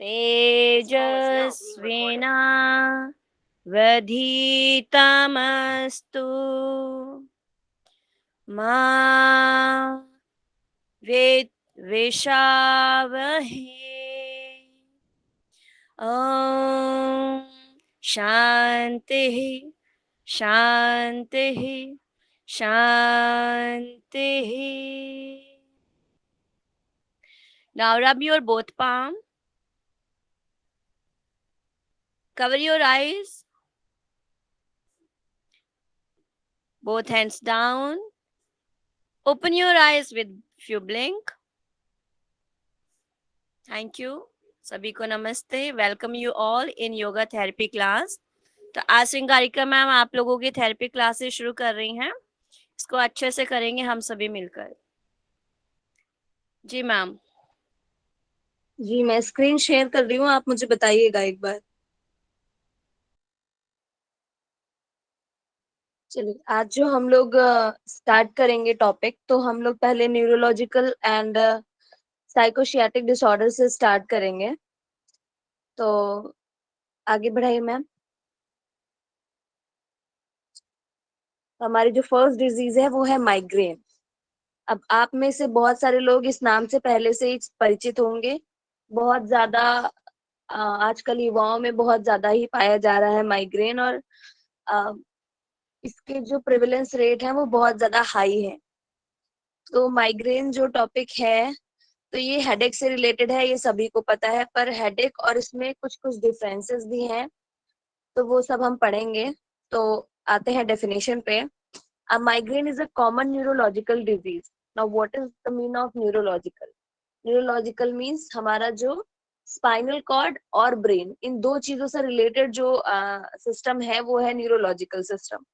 तेजस्विना वधीतमस्तु मा विद्विषावहे। ॐ शान्तिः शान्तिः शान्तिः। Now rub your both palm. Cover your eyes. Both hands down. Open your eyes with few blink. Thank you. सभी को नमस्ते. Welcome you all in yoga therapy class. तो आज श्रृंगारिका मैम आप लोगों की थेरेपी क्लासेस शुरू कर रही हैं. इसको अच्छे से करेंगे हम सभी मिलकर. जी मैम. जी मैं स्क्रीन शेयर कर रही हूँ, आप मुझे बताइएगा एक बार. चलिए, आज जो हम लोग स्टार्ट करेंगे टॉपिक, तो हम लोग पहले न्यूरोलॉजिकल एंड साइकोशियाटिक डिसऑर्डर से स्टार्ट करेंगे. तो आगे बढ़ाइए मैम. हमारी जो फर्स्ट डिजीज है वो है माइग्रेन. अब आप में से बहुत सारे लोग इस नाम से पहले से ही परिचित होंगे. बहुत ज्यादा आजकल युवाओं में बहुत ज्यादा ही पाया जा रहा है माइग्रेन, और इसके जो प्रेवलेंस रेट है वो बहुत ज्यादा हाई है. तो माइग्रेन जो टॉपिक है, तो ये हेडेक से रिलेटेड है, ये सभी को पता है. पर हेडेक और इसमें कुछ कुछ डिफरेंसेस भी हैं, तो वो सब हम पढ़ेंगे. तो आते हैं डेफिनेशन पे. A migraine is a common neurological disease. Now, what is the meaning of neurological? Neurological means हमारा जो स्पाइनल कॉर्ड और ब्रेन, इन दो चीजों से रिलेटेड जो सिस्टम है वो है न्यूरोलॉजिकल सिस्टम.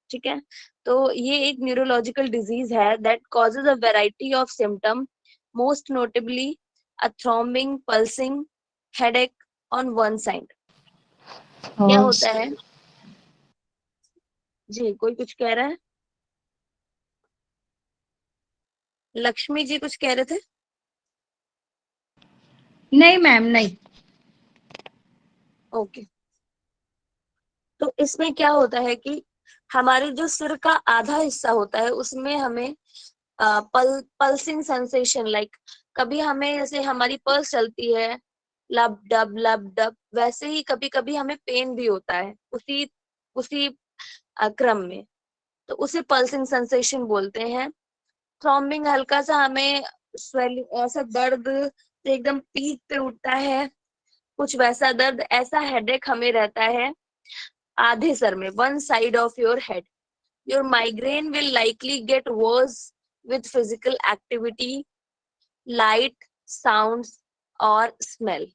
ठीक है. तो ये एक न्यूरोलॉजिकल डिजीज है that causes a variety of symptom, most notably a throbbing, pulsing, headache on one side. क्या होता है जी? कोई कुछ कह रहा है? लक्ष्मी जी कुछ कह रहे थे? नहीं मैम, नहीं. ओके. तो इसमें क्या होता है कि हमारे जो सिर का आधा हिस्सा होता है उसमें हमें पल्सिंग सेंसेशन, लाइक कभी हमें जैसे हमारी पल्स चलती है लब डब, वैसे ही कभी कभी हमें पेन भी होता है उसी उसी क्रम में. तो उसे पल्सिंग सेंसेशन बोलते हैं. थ्रॉम्बिंग, हल्का सा हमें स्वेलिंग, ऐसा दर्द जो एकदम पीक पे उठता है, कुछ वैसा दर्द. ऐसा हेडेक हमें रहता है आधे सर में, one side of your head. Your migraine will likely get worse with physical activity, light, sounds और smell.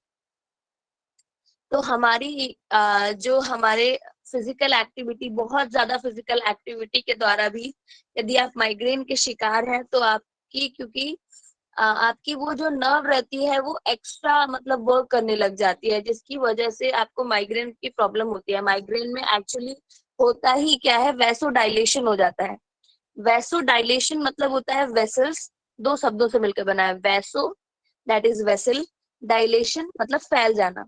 तो हमारी जो हमारे फिजिकल एक्टिविटी, बहुत ज्यादा फिजिकल एक्टिविटी के द्वारा भी यदि आप माइग्रेन के शिकार हैं, तो आपकी, क्योंकि आपकी वो जो नर्व रहती है वो एक्स्ट्रा मतलब वर्क करने लग जाती है, जिसकी वजह से आपको माइग्रेन की प्रॉब्लम होती है. माइग्रेन में एक्चुअली होता ही क्या है, वैसो डायलेशन हो जाता है. वैसो डायलेशन मतलब होता है वेसल्स, दो शब्दों से मिलकर बना है. Vaso that is vessel, dilation मतलब फैल जाना.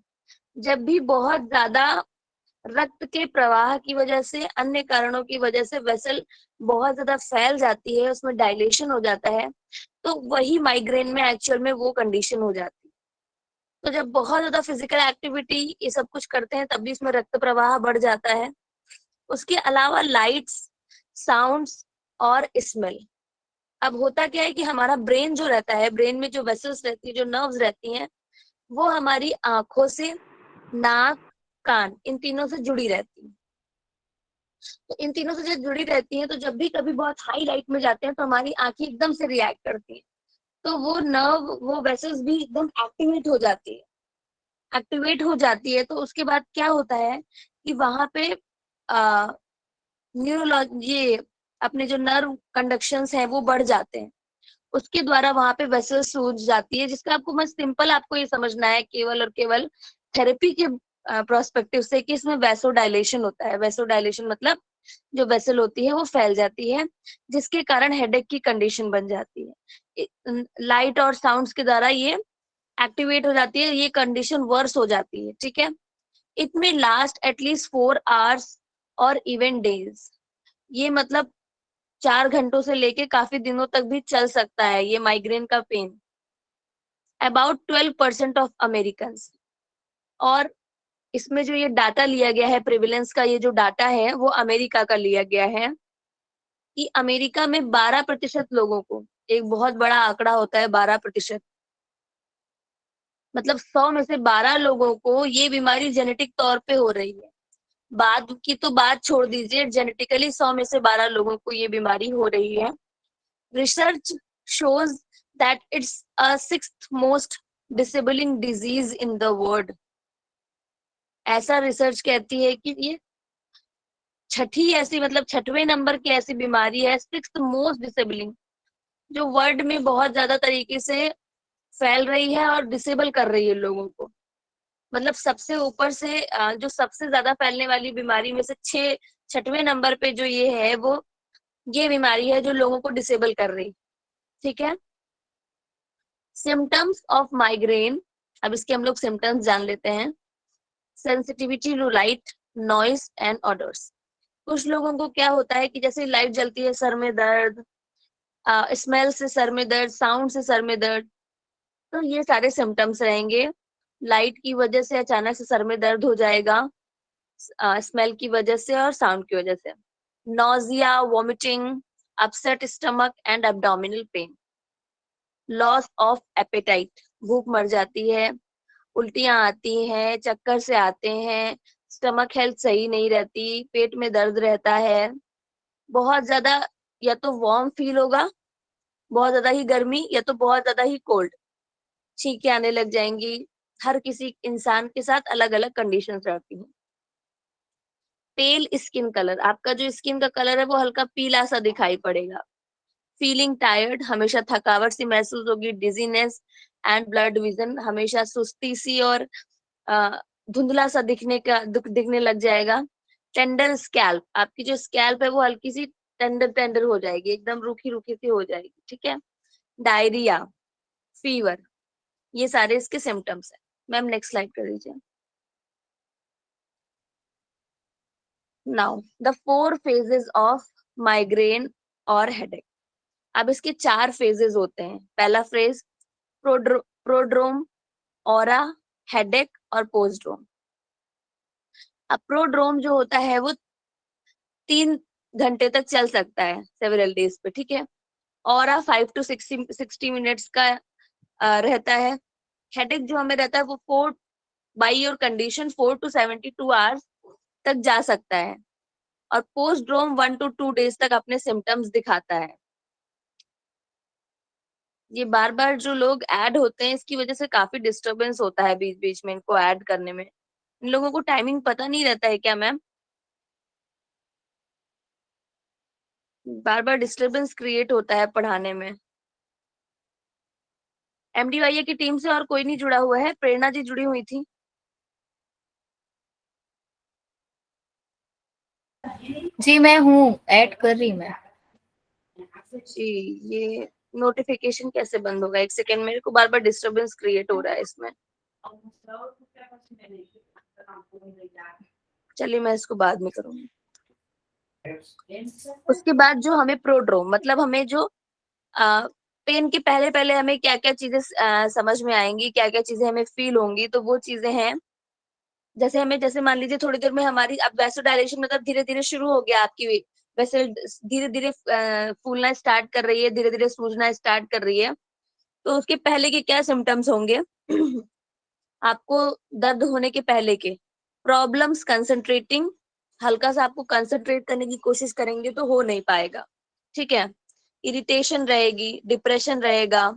जब भी बहुत ज्यादा रक्त के प्रवाह की वजह से, अन्य कारणों की वजह से वेसल बहुत ज्यादा फैल जाती है, उसमें डायलेशन हो जाता है, तो वही माइग्रेन में एक्चुअल में वो कंडीशन हो जाती है. तो जब बहुत ज्यादा फिजिकल एक्टिविटी ये सब कुछ करते हैं तब भी इसमें रक्त प्रवाह बढ़ जाता है. उसके अलावा लाइट्स, साउंड्स और स्मेल. अब होता क्या है कि हमारा ब्रेन जो रहता है, ब्रेन में जो वेसल्स रहती है, जो नर्व्स रहती हैं, वो हमारी आंखों से, नाक, कान, इन तीनों से जुड़ी रहती है. तो इन तीनों से जब जुड़ी रहती है, तो जब भी कभी बहुत हाई लाइट में जाते हैं तो हमारी आंखें एकदम से रिएक्ट करती हैं. तो वो नर्व, वो वेसल्स भी एकदम एक्टिवेट हो जाती है. तो उसके बाद क्या होता है कि वहां पे ये अपने जो नर्व कंडक्शंस हैं वो बढ़ जाते हैं. उसके द्वारा वहां पे वेसल सूज जाती है, जिसका आपको मैं सिंपल आपको ये समझना है केवल और केवल थेरेपी के प्रोस्पेक्टिव से, कि इसमें वैसो डायलेशन होता है. वैसो डायलेशन मतलब जो वेसल होती है वो फैल जाती है, जिसके कारण हेडेक की कंडीशन बन जाती है. लाइट और साउंड्स के द्वारा ये एक्टिवेट हो जाती है, ये कंडीशन वर्स हो जाती है, ठीक है। It may last at least 4 hours और इवन डेज। ये मतलब 4 घंटों से लेके काफी दिनों तक भी चल सकता है ये माइग्रेन का पेन। About 12% of American. और इसमें जो ये डाटा लिया गया है, प्रिविलेंस का ये जो डाटा है वो अमेरिका का लिया गया है कि अमेरिका में 12% लोगों को, एक बहुत बड़ा आंकड़ा होता है 12%, मतलब 100 में से 12 लोगों को ये बीमारी जेनेटिक तौर पे हो रही है। बाद की तो बात छोड़ दीजिए, जेनेटिकली 100 में से 12 लोगों को ये बीमारी हो रही है। Research shows that it's a 6th most disabling disease in the world. ऐसा रिसर्च कहती है कि ये छठी ऐसी, मतलब 6वें नंबर की ऐसी बीमारी है, 6th मोस्ट डिसेबलिंग, जो वर्ल्ड में बहुत ज्यादा तरीके से फैल रही है और डिसेबल कर रही है लोगों को। मतलब सबसे ऊपर से जो सबसे ज्यादा फैलने वाली बीमारी में से 6वें नंबर पे जो ये है, वो ये बीमारी है जो लोगों को डिसेबल कर रही, ठीक है। सिम्टम्स ऑफ माइग्रेन, अब इसके हम लोग सिम्टम्स जान लेते हैं। Sensitivity to light, noise and odours. कुछ लोगों को क्या होता है कि जैसे लाइट जलती है सर में दर्द, स्मेल से सर में दर्द, साउंड से सर में दर्द, तो ये सारे सिम्टम्स रहेंगे। लाइट की वजह से अचानक से सर में दर्द हो जाएगा, स्मेल की वजह से और साउंड की वजह से। Nausea, vomiting, upset stomach and abdominal pain. Loss of appetite, भूख मर जाती है, उल्टियां आती हैं, चक्कर से आते हैं, स्टमक हेल्थ सही नहीं रहती, पेट में दर्द रहता है, बहुत ज्यादा या तो वार्म फील होगा, बहुत ज्यादा ही गर्मी, या तो बहुत ज्यादा ही कोल्ड, छींकें आने लग जाएंगी। हर किसी इंसान के साथ अलग अलग कंडीशंस रहती हैं। पेल स्किन कलर, आपका जो स्किन का कलर है वो हल्का पीला सा दिखाई पड़ेगा। फीलिंग टायर्ड, हमेशा थकावट सी महसूस होगी। डिजीनेस एंड ब्लड विजन, हमेशा सुस्ती सी और धुंधला सा दिखने लग जाएगा। टेंडर स्कैल्प, आपकी जो स्कैल्प है वो हल्की सी टेंडर टेंडर हो जाएगी, एकदम रूखी रूखी सी हो जाएगी, ठीक है। डायरिया, फीवर, ये सारे इसके सिम्टम्स है। मैम नेक्स्ट स्लाइड कर दीजिए। Now the 4 phases of migraine और हेडेक। अब इसके 4 phases होते हैं। पहला फेज प्रोड्रोम, ऑरा, हेडेक और पोस्ट्रोम। अब प्रोड्रोम जो होता है वो 3 घंटे तक चल सकता है, सेवरल डेज पे, ठीक है। ऑरा 5 to 60 मिनट्स का रहता है। हेडेक जो हमें रहता है वो 4 by your condition 4 to 72 hours तक जा सकता है। और पोस्ट्रोम 1 to 2 days तक अपने सिम्टम्स दिखाता है। ये बार बार जो लोग ऐड होते हैं इसकी वजह से काफी डिस्टरबेंस होता है बीच बीच में इनको ऐड करने में। इन लोगों को टाइमिंग पता नहीं रहता है क्या मैम? बार बार डिस्टरबेंस क्रिएट होता है पढ़ाने में। एमडीवाईए की टीम से और कोई नहीं जुड़ा हुआ है? प्रेरणा जी जुड़ी हुई थी। जी मैं हूँ, ऐड कर रही मैं। जी, ये नोटिफिकेशन कैसे बंद होगा? एक सेकेंड, मेरे को बार बार डिस्टरबेंस क्रिएट हो रहा है इसमें। चलिए मैं इसको बाद में करूंगी। उसके बाद जो हमें प्रोड्रोम, मतलब हमें जो पेन के पहले पहले हमें क्या क्या चीजें समझ में आएंगी, क्या क्या चीजें हमें फील होंगी, तो वो चीजें हैं जैसे हमें, जैसे मान लीजिए थोड़ी देर में हमारी अब वैसोडायलेशन मतलब धीरे धीरे शुरू हो गया, आपकी वेसल धीरे धीरे फूलना स्टार्ट कर रही है, धीरे धीरे सूजना स्टार्ट कर रही है, तो उसके पहले के क्या सिम्टम्स होंगे? आपको दर्द होने के पहले के प्रॉब्लम्स कंसंट्रेटिंग, हल्का सा आपको कंसंट्रेट करने की कोशिश करेंगे तो हो नहीं पाएगा, ठीक है। इरिटेशन रहेगी, डिप्रेशन रहेगा,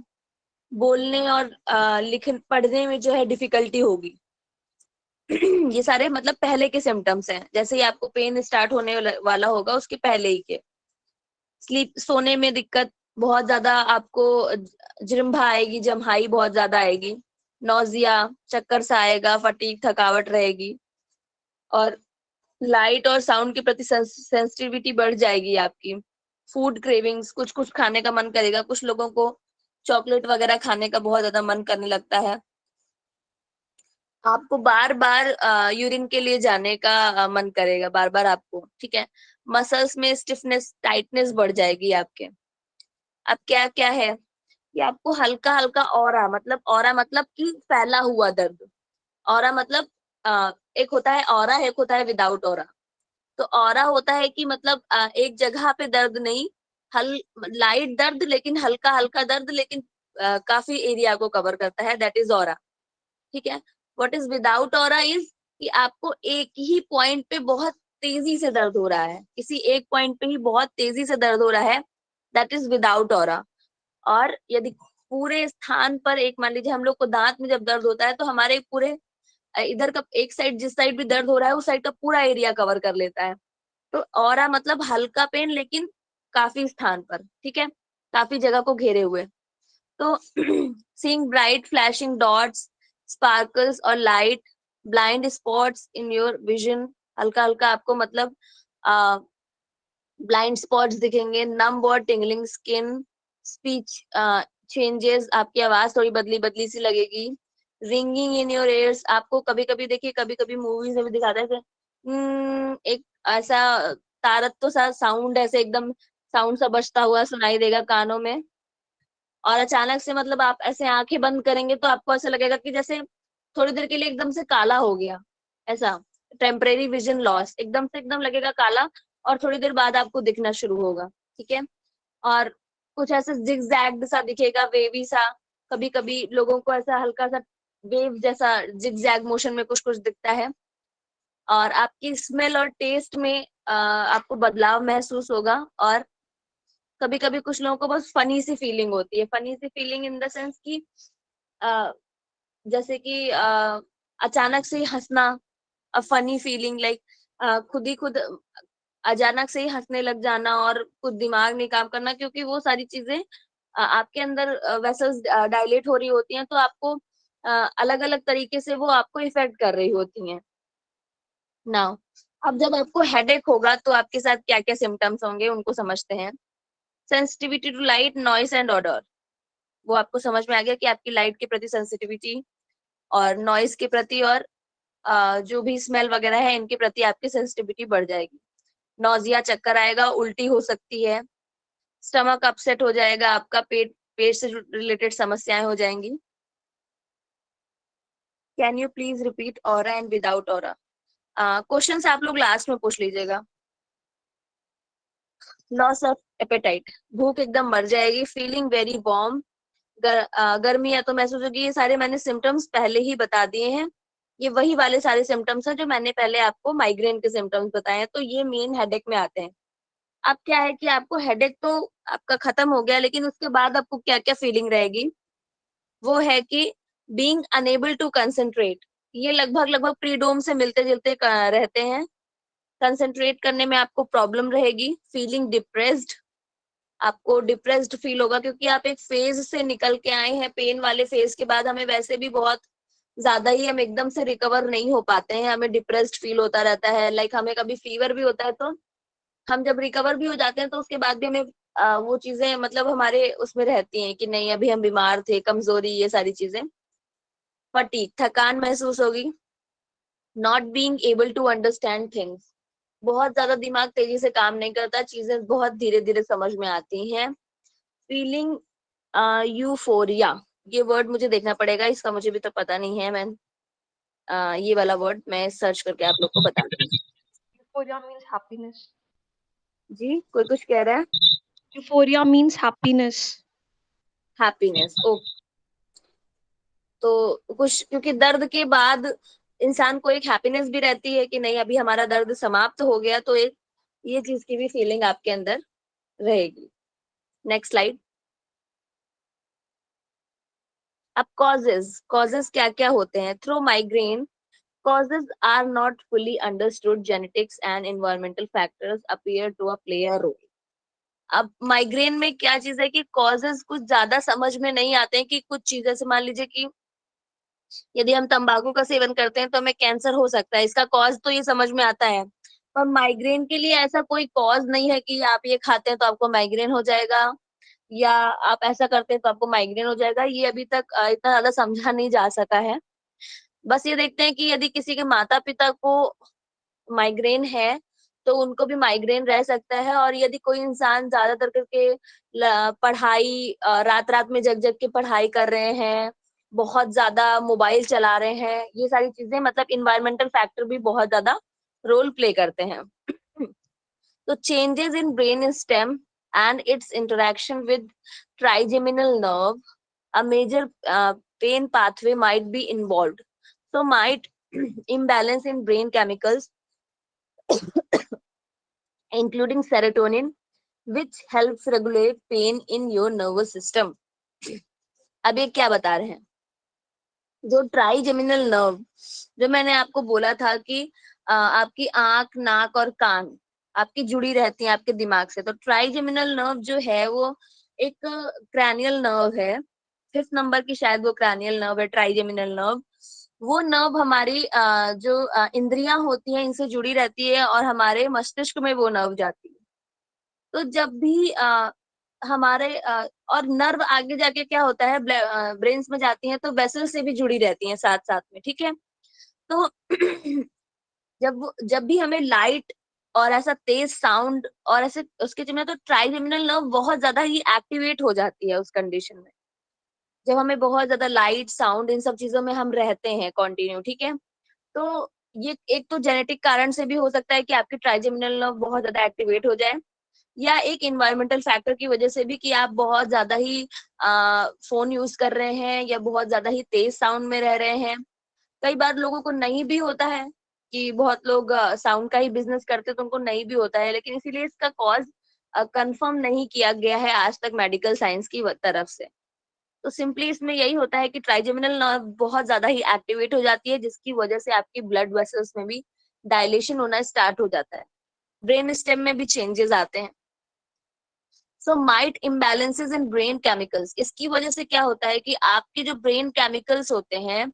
बोलने और लिख पढ़ने में जो है डिफिकल्टी होगी। ये सारे मतलब पहले के सिम्टम्स हैं, जैसे ही आपको पेन स्टार्ट होने वाला होगा उसके पहले ही के। स्लीप, सोने में दिक्कत, बहुत ज्यादा आपको जिरम्भा आएगी, जम्हाई बहुत ज्यादा आएगी, नौजिया, चक्कर सा आएगा, फटीग, थकावट रहेगी, और लाइट और साउंड के प्रति सेंसिटिविटी बढ़ जाएगी आपकी। फूड क्रेविंग्स, कुछ कुछ खाने का मन करेगा, कुछ लोगों को चॉकलेट वगैरह खाने का बहुत ज्यादा मन करने लगता है। आपको बार बार यूरिन के लिए जाने का मन करेगा, बार बार आपको, ठीक है। मसल्स में स्टिफनेस, टाइटनेस बढ़ जाएगी आपके। अब क्या क्या है कि आपको हल्का हल्का ऑरा, मतलब ऑरा मतलब कि फैला हुआ दर्द। ऑरा मतलब एक होता है ऑरा, एक होता है विदाउट ऑरा। तो ऑरा होता है कि मतलब एक जगह पे दर्द नहीं, हल लाइट दर्द लेकिन हल्का हल्का दर्द, लेकिन काफी एरिया को कवर करता है, दैट इज ऑरा, ठीक है। What is without aura is कि आपको एक ही पॉइंट पे बहुत तेजी से दर्द हो रहा है, किसी एक पॉइंट पे ही बहुत तेजी से दर्द हो रहा है, दैट इज विदाउट ऑरा। और यदि पूरे स्थान पर, एक मान लीजिए हम लोग को दांत में जब दर्द होता है तो हमारे पूरे इधर का एक साइड, जिस साइड भी दर्द हो रहा है उस साइड का पूरा एरिया कवर कर लेता है। तो ऑरा मतलब हल्का पेन लेकिन काफी स्थान पर, ठीक है, काफी जगह को घेरे हुए। तो seeing bright flashing dots, sparkles और light, blind spots in your vision, हल्का हल्का आपको मतलब ब्लाइंड स्पॉट्स दिखेंगे, नम और टिंगलिंग स्किन, स्पीच चेंजेस, आपकी आवाज थोड़ी बदली बदली सी लगेगी, रिंगिंग इन योर ears, आपको कभी कभी देखिए, कभी कभी मूवीज में भी दिखाता है कि, एक ऐसा तारत्तो सा साउंड, ऐसे एकदम साउंड सा बजता हुआ सुनाई देगा कानों में। और अचानक से मतलब आप ऐसे आंखें बंद करेंगे तो आपको ऐसा लगेगा कि जैसे थोड़ी देर के लिए एकदम से काला हो गया, ऐसा टेम्परेरी विजन लॉस, एकदम से एकदम लगेगा काला, और थोड़ी देर बाद आपको दिखना शुरू होगा, ठीक है। और कुछ ऐसे जिगजैग सा दिखेगा, वेवी सा, कभी कभी लोगों को ऐसा हल्का सा वेव जैसा जिगजैग मोशन में कुछ कुछ दिखता है। और आपकी स्मेल और टेस्ट में आपको बदलाव महसूस होगा। और कभी कभी कुछ लोगों को बस फनी सी फीलिंग होती है, फनी सी फीलिंग इन द सेंस कि अ, जैसे कि अचानक से ही हंसना, फनी फीलिंग लाइक खुद ही खुद अचानक से ही हंसने लग जाना और कुछ दिमाग नहीं काम करना, क्योंकि वो सारी चीजें आपके अंदर वेसल्स डायलेट हो रही होती हैं, तो आपको अलग अलग तरीके से वो आपको इफेक्ट कर रही होती हैं। नाउ अब जब आपको हेडेक होगा तो आपके साथ क्या क्या सिम्टम्स होंगे उनको समझते हैं। Sensitivity to light, noise and odour, वो आपको समझ में आ गया कि आपकी लाइट के प्रति सेंसिटिविटी, और नॉइस के प्रति, और जो भी स्मेल वगैरह है इनके प्रति आपकी सेंसिटिविटी बढ़ जाएगी। नौजिया, चक्कर आएगा, उल्टी हो सकती है, स्टमक अपसेट हो जाएगा आपका, पेट पेट से रिलेटेड समस्याएं हो जाएंगी। Can you please repeat aura and without aura? Questions आप लोग लास्ट में पूछ लीजिएगा। लॉस ऑफ एपेटाइट, भूख एकदम मर जाएगी, फीलिंग वेरी वार्म, गर्मी या तो महसूस होगी। ये सारे मैंने सिम्टम्स पहले ही बता दिए हैं, ये वही वाले सारे सिम्टम्स हैं जो मैंने पहले आपको माइग्रेन के सिम्टम्स बताए हैं, तो ये मेन हेडेक में आते हैं। अब क्या है कि आपको हेडेक तो आपका खत्म हो गया, लेकिन उसके बाद आपको क्या क्या फीलिंग रहेगी, वो है कि बीइंग अनेबल टू कंसंट्रेट, ये लगभग लगभग प्रीडोम से मिलते जुलते रहते हैं। कंसंट्रेट करने में आपको प्रॉब्लम रहेगी, फीलिंग डिप्रेस्ड, आपको डिप्रेस्ड फील होगा, क्योंकि आप एक फेज से निकल के आए हैं, पेन वाले फेज के बाद हमें वैसे भी बहुत ज्यादा ही, हम एकदम से रिकवर नहीं हो पाते हैं, हमें डिप्रेस्ड फील होता रहता है। लाइक हमें कभी फीवर भी होता है तो हम जब रिकवर भी हो जाते हैं तो उसके बाद भी हमें वो चीजें मतलब हमारे उसमें रहती हैं कि नहीं अभी हम बीमार थे, कमजोरी, ये सारी चीजें। फटीग, थकान महसूस होगी। Not being able to understand things, बहुत ज्यादा दिमाग तेजी से काम नहीं करता, चीजें बहुत धीरे धीरे समझ में आती हैं। फीलिंग यूफोरिया, ये वर्ड मुझे देखना पड़ेगा, इसका मुझे भी तो पता नहीं है। मैं ये वाला वर्ड मैं सर्च करके आप लोग को बता दूंगी। Euphoria means happiness. जी, कोई कुछ कह रहा है? Euphoria means happiness. Happiness, okay. तो कुछ, क्योंकि दर्द के बाद इंसान को एक हैप्पीनेस भी रहती है कि नहीं अभी हमारा दर्द समाप्त हो गया, तो एक ये चीज की भी फीलिंग आपके अंदर रहेगी। Next slide. अब कॉजेज, कॉजेज क्या क्या होते हैं through migraine? Causes are not fully understood. Genetics and environmental factors appear to play a role. अब माइग्रेन में क्या चीज है कि कॉजेज कुछ ज्यादा समझ में नहीं आते हैं, कि कुछ चीजें से मान लीजिए कि यदि हम तंबाकू का सेवन करते हैं तो हमें कैंसर हो सकता है, इसका कॉज तो ये समझ में आता है। पर माइग्रेन के लिए ऐसा कोई कॉज नहीं है कि आप ये खाते हैं तो आपको माइग्रेन हो जाएगा, या आप ऐसा करते हैं तो आपको माइग्रेन हो जाएगा, ये अभी तक इतना ज्यादा समझा नहीं जा सका है। बस ये देखते हैं कि यदि किसी के माता पिता को माइग्रेन है तो उनको भी माइग्रेन रह सकता है, और यदि कोई इंसान ज्यादातर करके पढ़ाई रात रात में जग जग के पढ़ाई कर रहे हैं, बहुत ज्यादा मोबाइल चला रहे हैं, ये सारी चीजें मतलब इन्वायरमेंटल फैक्टर भी बहुत ज्यादा रोल प्ले करते हैं। तो changes in brain stem and it's interaction with trigeminal nerve, a major pain pathway might be involved. So might imbalance in brain chemicals including serotonin, which helps regulate pain in your nervous system. अब ये क्या बता रहे हैं, जो trigeminal nerve, जो मैंने आपको बोला था कि आपकी आंख, नाक और कान आपकी जुड़ी रहती है आपके दिमाग से, तो ट्राइजेमिनल नर्व जो है वो एक क्रैनियल नर्व है, 5th नंबर की शायद वो क्रैनियल नर्व है, ट्राइजेमिनल नर्व। वो नर्व हमारी जो इंद्रियां होती हैं इनसे जुड़ी रहती है और हमारे मस्तिष्क में वो नर्व जाती है। तो जब भी हमारे और नर्व आगे जाके क्या होता है, ब्रेन्स में जाती हैं तो वेसल से भी जुड़ी रहती हैं साथ साथ में, ठीक है। तो जब भी हमें लाइट और ऐसा तेज साउंड और ऐसे उसके जिम्मे, तो ट्राइजेमिनल नर्व बहुत ज्यादा ही एक्टिवेट हो जाती है उस कंडीशन में, जब हमें बहुत ज्यादा लाइट, साउंड, इन सब चीजों में हम रहते हैं कंटिन्यू, ठीक है। तो ये एक तो जेनेटिक कारण से भी हो सकता है कि आपकी ट्राइजेमिनल नर्व बहुत ज्यादा एक्टिवेट हो जाए, या एक इन्वायरमेंटल फैक्टर की वजह से भी कि आप बहुत ज्यादा ही फोन यूज कर रहे हैं या बहुत ज्यादा ही तेज साउंड में रह रहे हैं। कई बार लोगों को नहीं भी होता है, कि बहुत लोग साउंड का ही बिजनेस करते तो उनको नहीं भी होता है, लेकिन इसीलिए इसका कॉज कंफर्म नहीं किया गया है आज तक मेडिकल साइंस की तरफ से। तो सिंपली इसमें यही होता है कि ट्राइजेमिनल नर्व बहुत ज्यादा ही एक्टिवेट हो जाती है, जिसकी वजह से आपकी ब्लड वेसल्स में भी डायलेशन होना स्टार्ट हो जाता है, ब्रेन स्टेम में भी चेंजेस आते हैं। So might imbalances in brain chemicals, इसकी वजह से क्या होता है कि आपके जो ब्रेन केमिकल्स होते हैं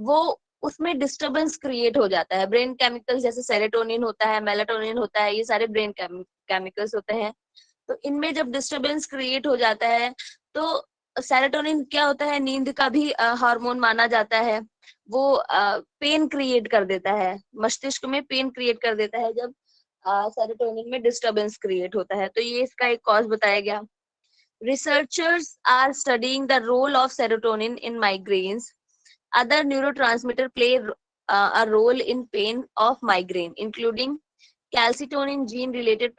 वो उसमें डिस्टरबेंस क्रिएट हो जाता है। ब्रेन केमिकल्स जैसे सेरोटोनिन होता है, मेलाटोनिन होता है, ये सारे ब्रेन केमिकल्स होते हैं। तो इनमें जब डिस्टरबेंस क्रिएट हो जाता है तो सेरोटोनिन क्या होता है, नींद का भी हार्मोन माना जाता है, वो पेन क्रिएट कर देता है, मस्तिष्क में पेन क्रिएट कर देता है जब सेरोटोनिन में डिस्टरबेंस क्रिएट होता है। तो ये इसका एक कॉज बताया गया। Researchers are studying the role of serotonin in migraines, other neurotransmitter play a role in pain of migraine including calcitonin gene related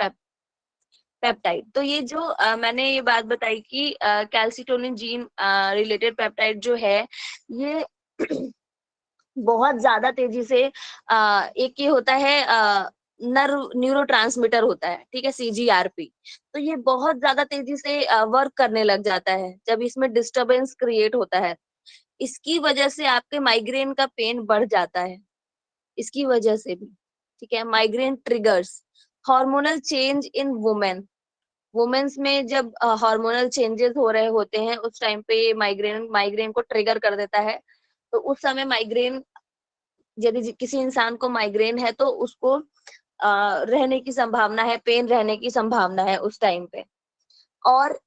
peptide. तो ये जो मैंने ये बात बताई कि कैल्सिटोनिन जीन रिलेटेड पेप्टाइड जो है ये बहुत ज्यादा तेजी से एक ये होता है नर्व न्यूरोट्रांसमीटर होता है, ठीक है, सीजीआरपी। तो ये बहुत ज्यादा तेजी से वर्क करने लग जाता है जब इसमें डिस्टरबेंस क्रिएट होता है। इसकी वजह से आपके माइग्रेन का पेन बढ़ जाता है, इसकी वजह से भी, ठीक है। Migraine triggers hormonal change in womens में जब हार्मोनल चेंजेस हो रहे होते हैं उस टाइम पे माइग्रेन को ट्रिगर कर देता है। तो उस समय माइग्रेन, यदि किसी इंसान को माइग्रेन है तो उसको रहने की संभावना है, पेन रहने की संभावना है उस टाइम पे। और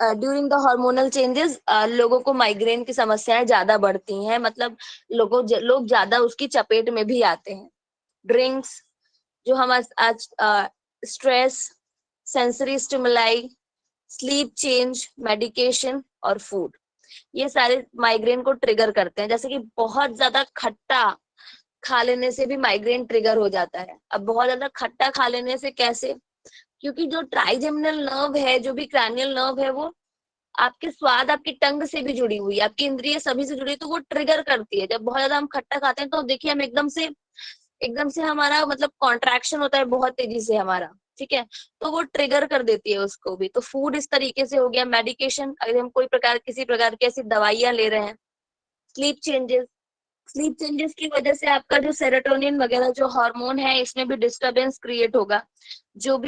ड्यूरिंग द हार्मोनल चेंजेस लोगों को माइग्रेन की समस्याएं ज्यादा बढ़ती हैं, मतलब लोग ज्यादा उसकी चपेट में भी आते हैं। ड्रिंक्स, जो हम आज stress, sensory stimuli, sleep change, medication और फूड, ये सारे माइग्रेन को ट्रिगर करते हैं। जैसे कि बहुत ज्यादा खट्टा खा लेने से भी माइग्रेन ट्रिगर हो जाता है। अब बहुत ज्यादा खट्टा खा लेने से कैसे, क्योंकि जो ट्राइजेमिनल नर्व है, जो भी क्रैनियल नर्व है, वो आपके स्वाद, आपकी टंग से भी जुड़ी हुई है, आपकी इंद्रिय सभी से जुड़ी है, तो वो ट्रिगर करती है। जब बहुत ज्यादा हम खट्टा खाते हैं तो देखिए हम एकदम से हमारा मतलब कॉन्ट्रैक्शन होता है बहुत तेजी से हमारा, ठीक है, तो वो ट्रिगर कर देती है उसको भी। तो फूड इस तरीके से हो गया। मेडिकेशन, अगर हम किसी प्रकार की ऐसी दवाइयां ले रहे हैं। स्लीप चेंजेस की वजह से आपका जो सेरोटोनिन वगैरह जो हार्मोन है इसमें भी डिस्टरबेंस क्रिएट होगा, जो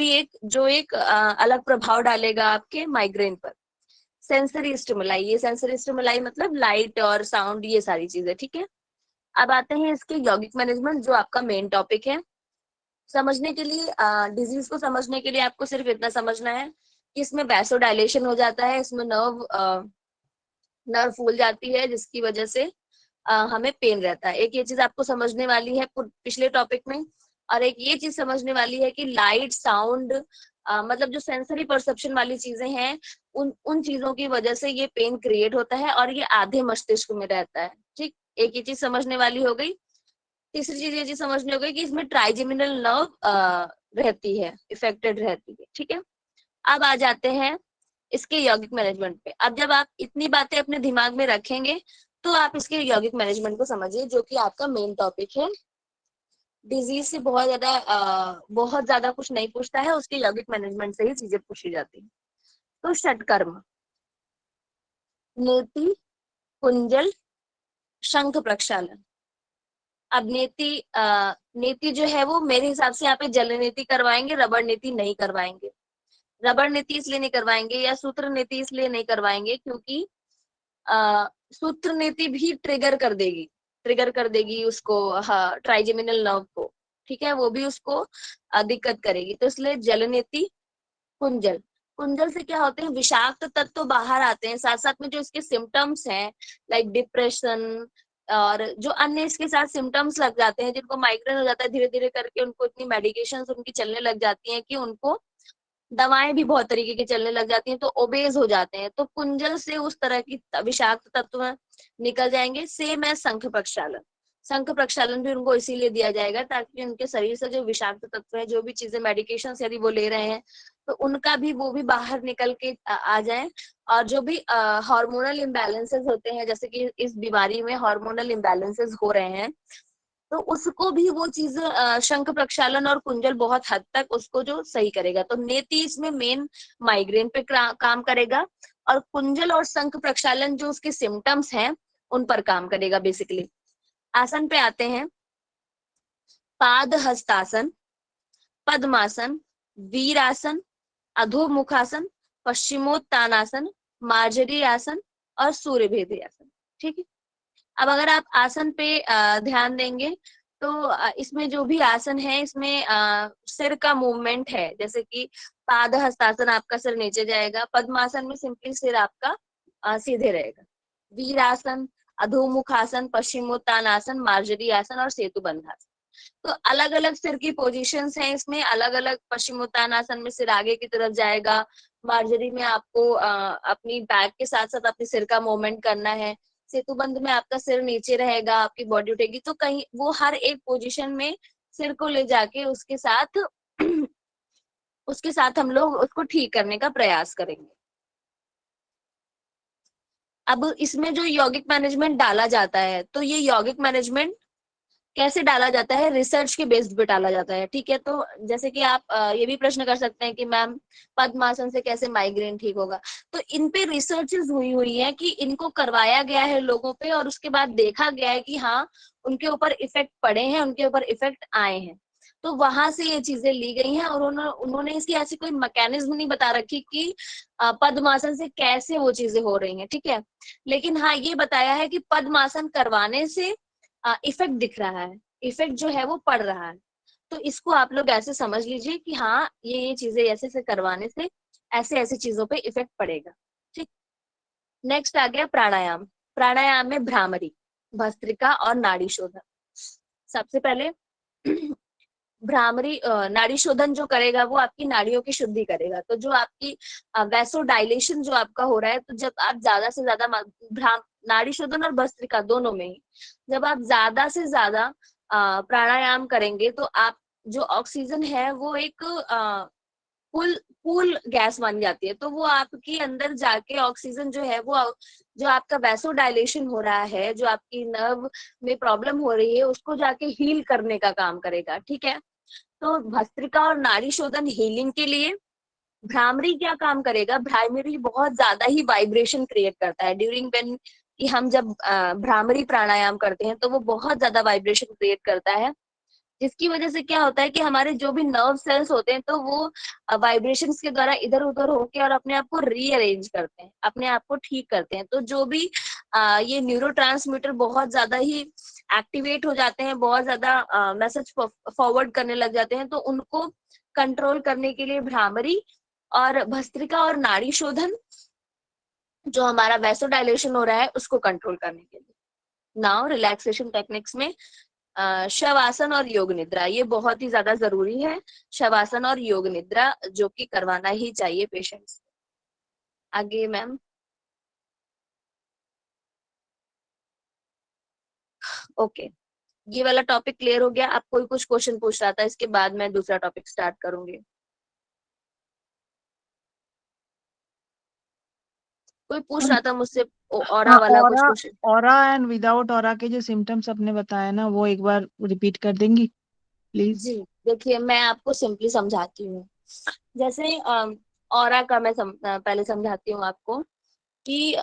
एक अलग प्रभाव डालेगा आपके माइग्रेन पर। सेंसरी स्टिमुलाई, ये सेंसरी स्टिमुलाई मतलब लाइट और साउंड, ये सारी चीजें, ठीक है। अब आते हैं इसके यौगिक मैनेजमेंट, जो आपका मेन टॉपिक है। समझने के लिए, डिजीज को समझने के लिए आपको सिर्फ इतना समझना है कि इसमें वैसोडाइलेशन हो जाता है, इसमें नर्व फूल जाती है, जिसकी वजह से हमें पेन रहता है। एक ये चीज आपको समझने वाली है पिछले टॉपिक में, और एक ये चीज समझने वाली है कि लाइट, साउंड, मतलब जो सेंसरी परसेप्शन वाली चीजें हैं, उन चीजों की वजह से ये पेन क्रिएट होता है और ये आधे मस्तिष्क में रहता है। ठीक, एक ये चीज समझने वाली हो गई। तीसरी चीज ये चीज समझनी हो गई कि इसमें ट्राइजेमिनल नर्व रहती है, इफेक्टेड रहती है। ठीक है, अब आ जाते हैं इसके यौगिक मैनेजमेंट पे। अब जब आप इतनी बातें अपने दिमाग में रखेंगे तो आप इसके यौगिक मैनेजमेंट को समझिए, जो कि आपका मेन टॉपिक है। डिजीज से बहुत ज्यादा कुछ नहीं पूछता है, उसके यौगिक मैनेजमेंट से ही चीजें पूछी जाती है। तो षटकर्म, नेति, कुंजल, शंख प्रक्षालन। अब नेति जो है वो मेरे हिसाब से यहाँ पे जल नीति करवाएंगे, रबड़ नीति नहीं करवाएंगे। रबड़ नीति इसलिए नहीं करवाएंगे या सूत्र नीति इसलिए नहीं करवाएंगे क्योंकि सूत्र नीति भी ट्रिगर कर देगी उसको, हाँ, ट्राइजेमिनल नर्व को। ठीक है, वो भी उसको दिक्कत करेगी। तो इसलिए जल नीति, कुंजल। कुंजल से क्या होते हैं, विषाक्त तत्व तो बाहर आते हैं, साथ साथ में जो इसके सिम्टम्स हैं लाइक डिप्रेशन और जो अन्य इसके साथ सिम्टम्स लग जाते हैं, जिनको माइग्रेन हो जाता है धीरे धीरे करके, उनको इतनी मेडिकेशन उनकी चलने लग जाती हैं कि उनको दवाएं भी बहुत तरीके की चलने लग जाती हैं, तो ओबेज हो जाते हैं। तो कुंजल से उस तरह की विषाक्त तत्व निकल जाएंगे। सेम है शंख प्रक्षालन। शंख प्रक्षालन भी उनको इसीलिए दिया जाएगा ताकि उनके शरीर से जो विषाक्त तत्व है, जो भी चीजें मेडिकेशन यदि वो ले रहे हैं, तो उनका भी वो भी बाहर निकल के आ जाए। और जो भी हार्मोनल इम्बैलेंसेस होते हैं, जैसे कि इस बीमारी में हार्मोनल इम्बैलेंसेस हो रहे हैं, तो उसको भी वो चीज शंख प्रक्षालन और कुंजल बहुत हद तक उसको जो सही करेगा। तो नेति इसमें मेन माइग्रेन पे काम करेगा, और कुंजल और शंख प्रक्षालन जो उसके सिम्टम्स हैं उन पर काम करेगा बेसिकली। आसन पे आते हैं। पाद हस्तासन, पद्मासन, वीरासन, अधोमुखासन, पश्चिमोत्तानासन, मार्जरी आसन और सूर्यभेदी आसन। ठीक है, अब अगर आप आसन पे ध्यान देंगे तो इसमें जो भी आसन है, इसमें सिर का मूवमेंट है। जैसे कि पाद हस्तासन, आपका सिर नीचे जाएगा। पद्मासन में सिंपली सिर आपका सीधे रहेगा। वीरासन, अधोमुखासन, पश्चिमोत्तानासन, मार्जरी आसन और सेतु बंधासन। तो अलग अलग सिर की पोजीशंस हैं इसमें, अलग अलग। पश्चिमोत्तानासन में सिर आगे की तरफ जाएगा, मार्जरी में आपको अपनी बैक के साथ साथ अपने सिर का मूवमेंट करना है, सेतुबंध में आपका सिर नीचे रहेगा, आपकी बॉडी उठेगी। तो कहीं वो हर एक पोजीशन में सिर को ले जाके उसके साथ हम लोग उसको ठीक करने का प्रयास करेंगे। अब इसमें जो यौगिक मैनेजमेंट डाला जाता है, तो ये यौगिक मैनेजमेंट कैसे डाला जाता है, रिसर्च के बेस्ड पे डाला जाता है। ठीक है, तो जैसे कि आप ये भी प्रश्न कर सकते हैं कि मैम पद्मासन से कैसे माइग्रेन ठीक होगा। तो इन पे रिसर्चेस हुई है कि इनको करवाया गया है लोगों पे, और उसके बाद देखा गया है कि हाँ, उनके ऊपर इफेक्ट पड़े हैं, उनके ऊपर इफेक्ट आए हैं। तो वहां से ये चीजें ली गई हैं, और उन्होंने इसकी ऐसी कोई मैकेनिज्म नहीं बता रखी कि पद्मासन से कैसे वो चीजें हो रही हैं। ठीक है, लेकिन हाँ, ये बताया है कि पद्मासन करवाने से इफेक्ट दिख रहा है, इफेक्ट जो है वो पड़ रहा है। तो इसको आप लोग ऐसे समझ लीजिए कि हाँ, ये चीजें ऐसे से करवाने से ऐसे ऐसी चीजों पे इफेक्ट पड़ेगा। ठीक, नेक्स्ट आ गया प्राणायाम। प्राणायाम में भ्रामरी, भस्त्रिका और नाड़ी शोधन। सबसे पहले भ्रामरी नाड़ी शोधन जो करेगा वो आपकी नाड़ियों की शुद्धि करेगा। तो जो आपकी वैसो डायलेशन जो आपका हो रहा है, तो जब आप ज्यादा से ज्यादा नाड़ी शोधन और भस्त्रिका दोनों में ही जब आप ज्यादा से ज्यादा प्राणायाम करेंगे, तो आप जो ऑक्सीजन है वो एक पूल पूल गैस बन जाती है। तो वो आपके अंदर जाके ऑक्सीजन जो है वो, जो आपका वैसो डायलेशन हो रहा है, जो आपकी नर्व में प्रॉब्लम हो रही है, उसको जाके हील करने का काम करेगा। ठीक है, तो भस्त्रिका और नाड़ी शोधन हीलिंग के लिए। भ्रामरी क्या काम करेगा, भ्रामरी बहुत ज्यादा ही वाइब्रेशन क्रिएट करता है ड्यूरिंग व्हेन, कि हम जब भ्रामरी प्राणायाम करते हैं तो वो बहुत ज्यादा वाइब्रेशन क्रिएट करता है, जिसकी वजह से क्या होता है कि हमारे जो भी नर्व सेल्स होते हैं, तो वो वाइब्रेशंस के द्वारा इधर उधर होके और अपने आप को रीअरेंज करते हैं, अपने आप को ठीक करते हैं। तो जो भी ये न्यूरोट्रांसमीटर बहुत ज्यादा ही एक्टिवेट हो जाते हैं, बहुत ज्यादा मैसेज फॉरवर्ड करने लग जाते हैं, तो उनको कंट्रोल करने के लिए भ्रामरी और भस्त्रिका और नाड़ी शोधन, जो हमारा वैसोडाइलेशन हो रहा है उसको कंट्रोल करने के लिए। नाउ रिलैक्सेशन टेक्निक्स में शवासन और योग निद्रा ये बहुत ही ज्यादा जरूरी है। शवासन और योग निद्रा जो कि करवाना ही चाहिए पेशेंट्स। आगे मैम। ओके, ये वाला टॉपिक क्लियर हो गया। आप कोई कुछ क्वेश्चन पूछ रहा था, इसके बाद मैं दूसरा टॉपिक स्टार्ट करूंगी। कोई पूछ रहा था मुझसे ऑरा हाँ, वाला कुछ aura question. Aura and without aura के जो सिम्टम्स आपने बताया ना, वो एक बार रिपीट कर देंगी प्लीज? जी देखिए, मैं आपको सिंपली समझाती हूँ। जैसे ऑरा का मैं पहले समझाती हूँ आपको कि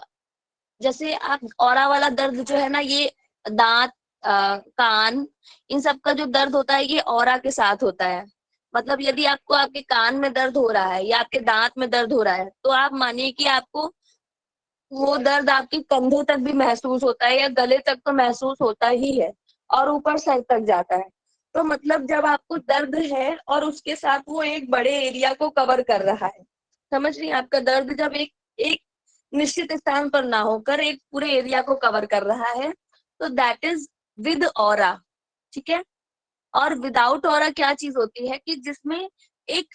जैसे आप ऑरा वाला दर्द जो है ना, ये दांत, कान, इन सब का जो दर्द होता है ये ऑरा के साथ होता है। मतलब यदि आपको आपके कान में दर्द हो रहा है या आपके दांत में दर्द हो रहा है, तो आप मानिए कि आपको वो दर्द आपके कंधे तक भी महसूस होता है या गले तक तो महसूस होता ही है और ऊपर सर तक जाता है। तो मतलब जब आपको दर्द है और उसके साथ वो एक बड़े एरिया को कवर कर रहा है, समझ रही हैं? आपका दर्द जब एक एक निश्चित स्थान पर ना होकर एक पूरे एरिया को कवर कर रहा है, तो दैट इज विद ऑरा। ठीक है। और विदाउट ऑरा क्या चीज होती है कि जिसमें एक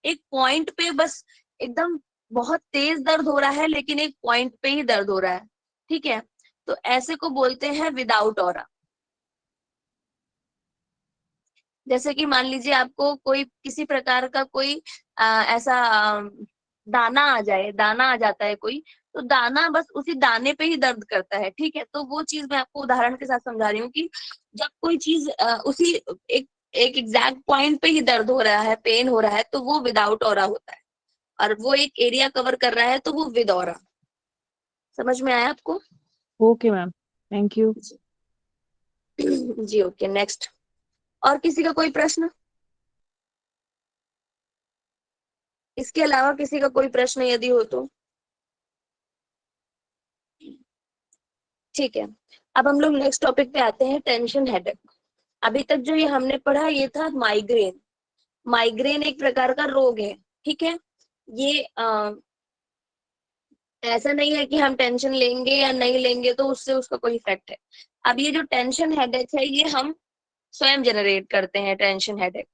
एक पॉइंट पे बस एकदम बहुत तेज दर्द हो रहा है, लेकिन एक पॉइंट पे ही दर्द हो रहा है। ठीक है। तो ऐसे को बोलते हैं विदाउट ऑरा। जैसे कि मान लीजिए आपको कोई किसी प्रकार का कोई ऐसा दाना आ जाए, दाना आ जाता है कोई, तो दाना बस उसी दाने पे ही दर्द करता है। ठीक है। तो वो चीज मैं आपको उदाहरण के साथ समझा रही हूँ कि जब कोई चीज उसी एक एक एग्जैक्ट पॉइंट पे ही दर्द हो रहा है, पेन हो रहा है, तो वो विदाउट ऑरा होता है। और वो एक एरिया कवर कर रहा है, तो वो विद ऑरा। समझ में आया आपको? Okay ma'am, thank you. जी ओके, नेक्स्ट। और किसी का कोई प्रश्न? इसके अलावा किसी का कोई प्रश्न यदि हो तो? ठीक है। अब हम लोग नेक्स्ट टॉपिक पे आते हैं, टेंशन हेडेक। अभी तक जो ये हमने पढ़ा ये था माइग्रेन। माइग्रेन एक प्रकार का रोग है। ठीक है। ये ऐसा नहीं है कि हम टेंशन लेंगे या नहीं लेंगे तो उससे उसका कोई इफेक्ट है। अब ये जो टेंशन हेडेक है, ये हम स्वयं जनरेट करते हैं टेंशन हेडेक।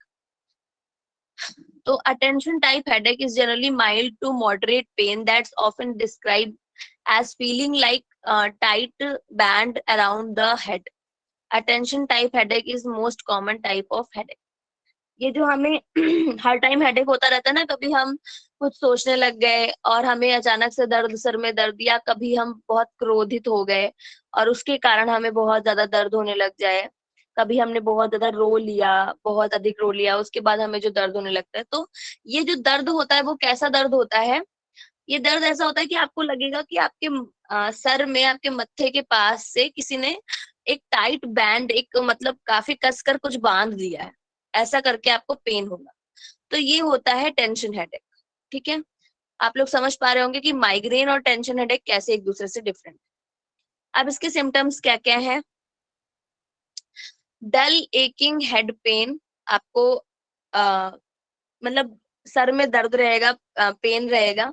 तो attention type headache is generally mild to moderate pain that's often described as feeling like a tight band around the head. Attention type headache is most common type of headache. ये जो हमें हर time headache होता रहता है ना, कभी हम कुछ सोचने लग गए और हमें अचानक से दर्द, सर में दर्द, या कभी हम बहुत क्रोधित हो गए और उसके कारण हमें बहुत ज्यादा दर्द होने लग जाए, कभी हमने बहुत ज्यादा रो लिया, बहुत अधिक रो लिया, उसके बाद हमें जो दर्द होने लगता है, तो ये जो दर्द होता है वो कैसा दर्द होता है? ये दर्द ऐसा होता है कि आपको लगेगा कि आपके सर में, आपके मत्थे के पास से किसी ने एक टाइट बैंड, एक मतलब काफी कसकर कुछ बांध दिया है, ऐसा करके आपको पेन होगा। तो ये होता है टेंशन हेडेक। ठीक है। आप लोग समझ पा रहे होंगे कि माइग्रेन और टेंशन हेडेक कैसे एक दूसरे से डिफरेंट है। अब इसके सिम्टम्स क्या क्या है? डल एकिंग हेड पेन, आपको मतलब सर में दर्द रहेगा, पेन रहेगा।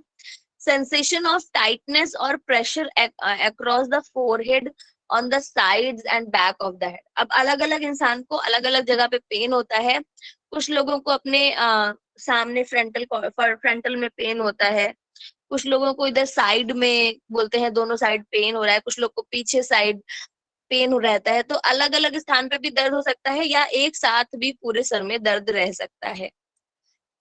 सेंसेशन ऑफ टाइटनेस और pressure across the forehead, on the sides and back of the head. अब अलग अलग इंसान को अलग अलग जगह पे पेन होता है। कुछ लोगों को अपने सामने फ्रंटल में पेन होता है, कुछ लोगों को इधर साइड में, बोलते हैं दोनों साइड पेन हो रहा है, कुछ लोग को पीछे साइड पेन हो रहता है। तो अलग अलग स्थान पे भी दर्द हो सकता है या एक साथ भी पूरे सर में दर्द रह सकता है।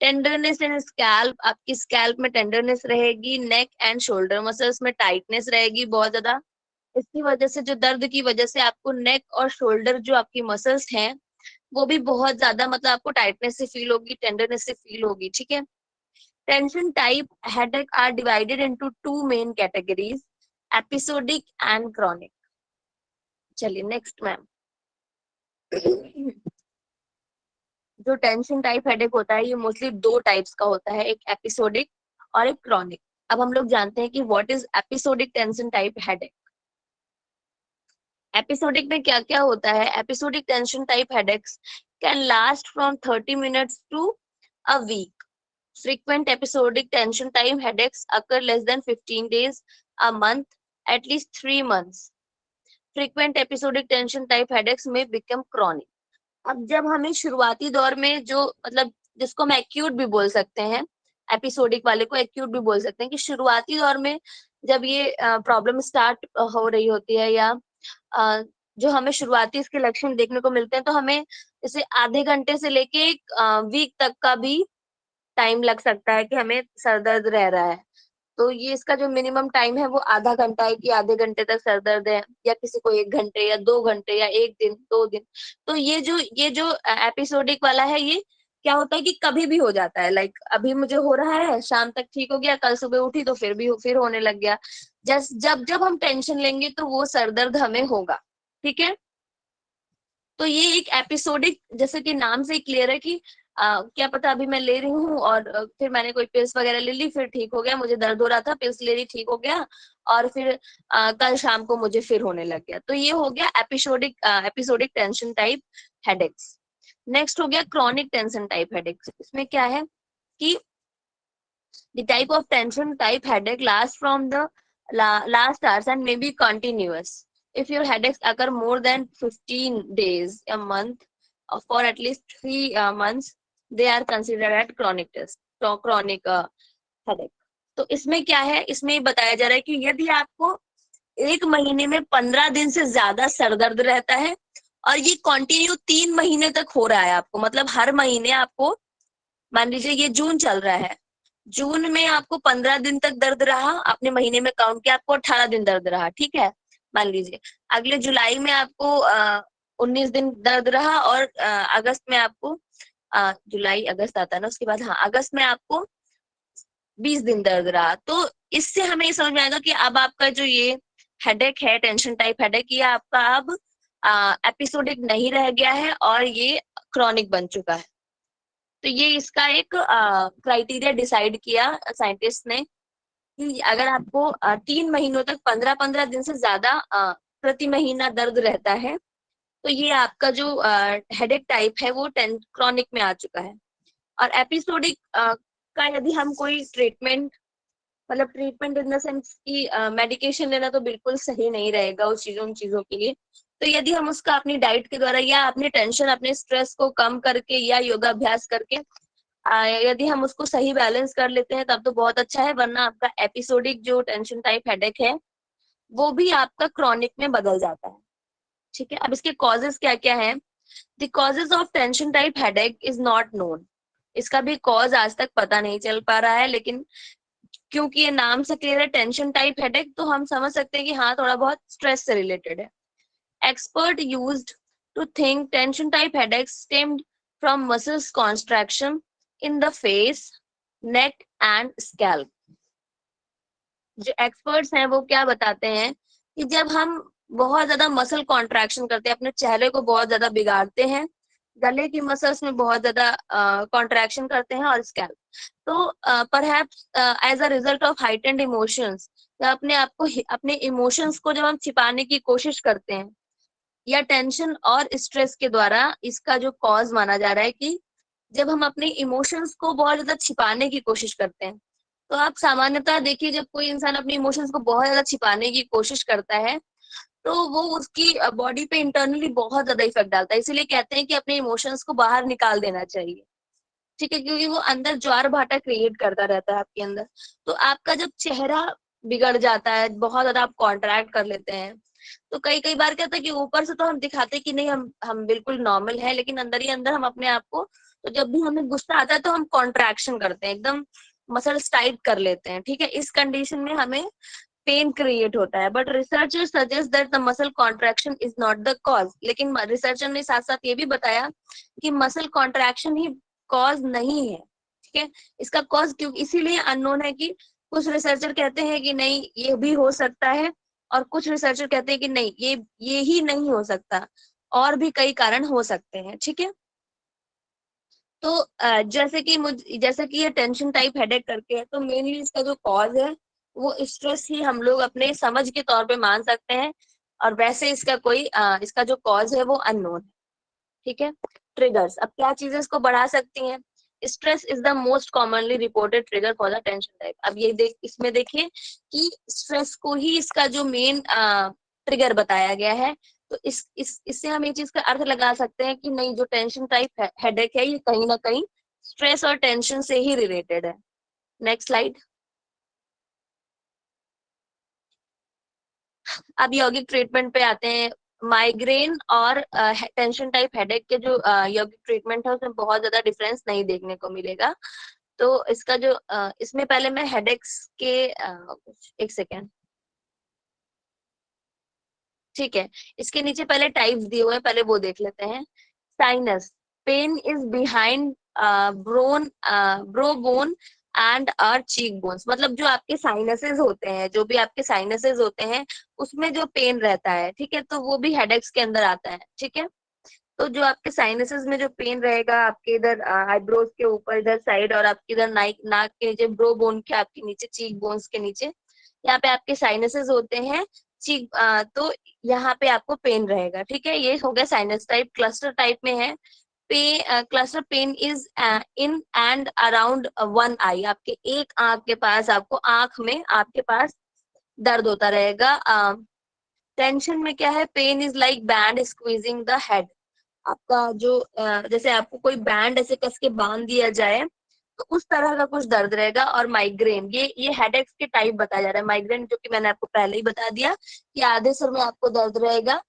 टेंडरनेस इन स्कैल्प, आपकी स्कैल्प में टेंडरनेस रहेगी। नेक एंड शोल्डर मसल्स में टाइटनेस रहेगी बहुत ज्यादा। इसकी वजह से, जो दर्द की वजह से, आपको नेक और शोल्डर जो आपकी मसल्स हैं वो भी बहुत ज्यादा, मतलब आपको टाइटनेस से फील होगी, टेंडरनेस से फील होगी। ठीक है। Tension type headache are divided into two main categories, episodic and chronic. चलिए नेक्स्ट मैम। जो टेंशन टाइप हेडेक होता है ये मोस्टली दो टाइप्स का होता है, एक एपिसोडिक और एक क्रॉनिक। अब हम लोग जानते हैं कि what is episodic tension type headache. Episodic में क्या क्या होता है? Episodic tension type headaches can last from 30 minutes to a week. Frequent episodic tension time headaches occur less than 15 days, a month, at least 3 months. frequent episodic tension type headaches may become chronic. अब जब हमें शुरुआती दौर में जो मतलब जिसको हम एक्यूट भी बोल सकते हैं, एपिसोडिक वाले को एक्यूट भी बोल सकते हैं, कि शुरुआती दौर में जब ये प्रॉब्लम स्टार्ट हो रही होती है या जो हमें शुरुआती इसके लक्षण देखने को मिलते हैं, तो हमें इसे आधे घंटे से लेके एक वीक तक का भी टाइम लग सकता है कि हमें सर दर्द रह रहा है। तो ये इसका जो मिनिमम टाइम है वो आधा घंटा है कि आधे घंटे तक सर दर्द है, या किसी को 1 घंटे या 2 घंटे या 1 दिन 2 दिन। तो ये जो एपिसोडिक वाला है, ये क्या होता है कि कभी भी हो जाता है। लाइक अभी मुझे हो रहा है, शाम तक ठीक हो गया, कल सुबह उठी तो फिर होने लग गया। जब जब हम टेंशन लेंगे तो वो सर दर्द हमें होगा। ठीक है, तो ये एक एपिसोडिक, जैसे कि नाम से ही क्लियर है कि क्या पता अभी मैं ले रही हूँ और फिर मैंने कोई पिल्स वगैरह ले ली, फिर ठीक हो गया, मुझे दर्द हो रहा था, पिल्स ले ली, ठीक हो गया, और फिर कल शाम को मुझे फिर होने लग गया। तो ये हो गया episodic tension type headaches. Next हो गया क्रॉनिक टेंशन टाइप हेडेक्स। इसमें क्या है कि the type of tension type headache lasts from the last hours and may be continuous. If your headaches occur more than 15 days a month or for at least 3 months, they are considered as chronic headache. तो इसमें क्या है, इसमें बताया जा रहा है कि यदि आपको 1 महीने में 15 दिन से ज्यादा सर दर्द रहता है और ये कंटिन्यू 3 महीने तक हो रहा है आपको, मतलब हर महीने आपको, मान लीजिए ये जून चल रहा है, जून में आपको 15 दिन तक दर्द रहा, आपने महीने में काउंट किया, आपको 18 दिन दर्द रहा, ठीक है, मान लीजिए। अगले जुलाई में आपको 19 दिन दर्द रहा, और अगस्त में आपको जुलाई अगस्त आता है ना, उसके बाद हाँ अगस्त में आपको 20 दिन दर्द रहा। तो इससे हमें ये समझ में आएगा कि अब आपका जो ये हेडेक है, टेंशन टाइप हेडेक, ये आपका अब एपिसोडिक नहीं रह गया है और ये क्रॉनिक बन चुका है। तो ये इसका एक क्राइटेरिया डिसाइड किया साइंटिस्ट ने कि अगर आपको 3 महीनों तक 15-15 दिन से ज्यादा प्रति महीना दर्द रहता है, तो ये आपका जो हेडेक टाइप है वो क्रॉनिक में आ चुका है। और एपिसोडिक का यदि हम कोई ट्रीटमेंट, मतलब ट्रीटमेंट इन द सेंस की मेडिकेशन लेना तो बिल्कुल सही नहीं रहेगा उन चीजों के लिए। तो यदि हम उसका अपनी डाइट के द्वारा या अपनी टेंशन, अपने स्ट्रेस को कम करके या योगाभ्यास करके यदि हम उसको सही बैलेंस कर लेते हैं, तब तो बहुत अच्छा है, वरना आपका एपिसोडिक जो टेंशन टाइप हेडेक है वो भी आपका क्रॉनिक में बदल जाता है। ठीक है, अब इसके कॉजेस क्या क्या है। The causes of tension type headache is not known. इसका भी कॉज आज तक पता नहीं चल पा रहा है, लेकिन क्योंकि ये नाम से क्लियर है टेंशन टाइप हेडेक, तो हम समझ सकते हैं कि हाँ थोड़ा बहुत स्ट्रेस से रिलेटेड है। Expert used to think tension type headache stemmed from muscles contraction in the face, neck and scalp. जो एक्सपर्ट्स हैं वो क्या बताते हैं कि जब हम बहुत ज्यादा मसल कॉन्ट्रैक्शन करते हैं, अपने चेहरे को बहुत ज्यादा बिगाड़ते हैं, गले की मसल्स में बहुत ज्यादा कॉन्ट्रैक्शन करते हैं, और स्कैल्प, तो perhaps as a result of heightened emotions, या अपने आप को, अपने इमोशंस को जब हम छिपाने की कोशिश करते हैं, या टेंशन और स्ट्रेस के द्वारा, इसका जो कॉज माना जा रहा है कि जब हम अपने इमोशंस को बहुत ज्यादा छिपाने की कोशिश करते हैं। तो आप सामान्यतः देखिए, जब कोई इंसान अपने इमोशंस को बहुत ज्यादा छिपाने की कोशिश करता है, तो वो उसकी बॉडी पे इंटरनली बहुत ज्यादा इफेक्ट डालता है। इसीलिए कहते हैं कि अपने इमोशंस को बाहर निकाल देना चाहिए, ठीक है, क्योंकि वो अंदर ज्वार भाटा क्रिएट करता रहता है आपके अंदर। तो आपका जब चेहरा बिगड़ जाता है, बहुत ज्यादा आप कॉन्ट्रैक्ट कर लेते हैं, तो कई कई बार क्या होता है कि ऊपर से तो हम दिखाते हैं कि नहीं, हम बिल्कुल नॉर्मल है, लेकिन अंदर ही अंदर हम अपने आप को, तो जब भी हमें गुस्सा आता है तो हम कॉन्ट्रैक्शन करते हैं, एकदम मसल्स टाइट कर लेते हैं। ठीक है, इस कंडीशन में हमें पेन क्रिएट होता है। But researcher suggest that the muscle contraction is not the cause. लेकिन रिसर्चर ने साथ साथ ये भी बताया कि मसल कॉन्ट्रैक्शन ही कॉज नहीं है। ठीक है, इसका कॉज क्यों इसीलिए अननोन है कि कुछ रिसर्चर कहते हैं कि नहीं ये भी हो सकता है, और कुछ रिसर्चर कहते हैं कि नहीं ये ही नहीं हो सकता, और भी कई कारण हो सकते हैं। ठीक है, तो जैसे कि ये टेंशन टाइप हेडेक करके है, तो मेनली इसका जो कॉज है वो स्ट्रेस ही हम लोग अपने समझ के तौर पे मान सकते हैं, और वैसे इसका जो कॉज है वो अननोन है। ठीक है, ट्रिगर्स, अब क्या चीजें इसको बढ़ा सकती हैं। Stress is the most commonly reported trigger for the tension type. अब इसमें देखिए कि स्ट्रेस को ही इसका जो मेन ट्रिगर बताया गया है। तो इससे हम ये चीज का अर्थ लगा सकते हैं कि नहीं, जो टेंशन टाइप हेडेक है ये कहीं ना कहीं स्ट्रेस और टेंशन से ही रिलेटेड है। Next slide. अब यौगिक ट्रीटमेंट पे आते हैं। माइग्रेन और टेंशन टाइप हेडेक के जो यौगिक ट्रीटमेंट है उसमें बहुत ज्यादा डिफरेंस नहीं देखने को मिलेगा। तो इसका जो इसमें पहले मैं हेडेक्स के एक सेकेंड, ठीक है, इसके नीचे पहले टाइप्स दिए हुए हैं, पहले वो देख लेते हैं। Sinus pain is behind brow bone and are cheek bones, मतलब जो आपके साइनसेस होते हैं, जो भी आपके साइनसेस होते हैं उसमें जो पेन रहता है, ठीक है, तो वो भी हेडेक्स के अंदर आता है, ठीक है। तो जो आपके साइनसेस में जो पेन रहेगा आपके इधर आईब्रोज के ऊपर इधर साइड, और आपके इधर नाक के नीचे ब्रो बोन के आपके नीचे चीक बोन्स के नीचे, यहाँ पे आपके साइनसेस होते हैं चीक, तो यहाँ पे आपको पेन रहेगा, ठीक है। ये हो गया साइनस टाइप। क्लस्टर टाइप में है cluster pain is in and around one eye, आपके एक आंख के पास, आपको आंख में आपके पास दर्द होता रहेगा। टेंशन में क्या है, pain is like band squeezing the head, आपका जो जैसे आपको कोई बैंड ऐसे कस के बांध दिया जाए तो उस तरह का कुछ दर्द रहेगा। और माइग्रेन, ये हेडेक्स के टाइप बताया जा रहा है। माइग्रेन जो कि मैंने आपको पहले ही बता दिया कि आधे सिर में आपको दर्द रहेगा,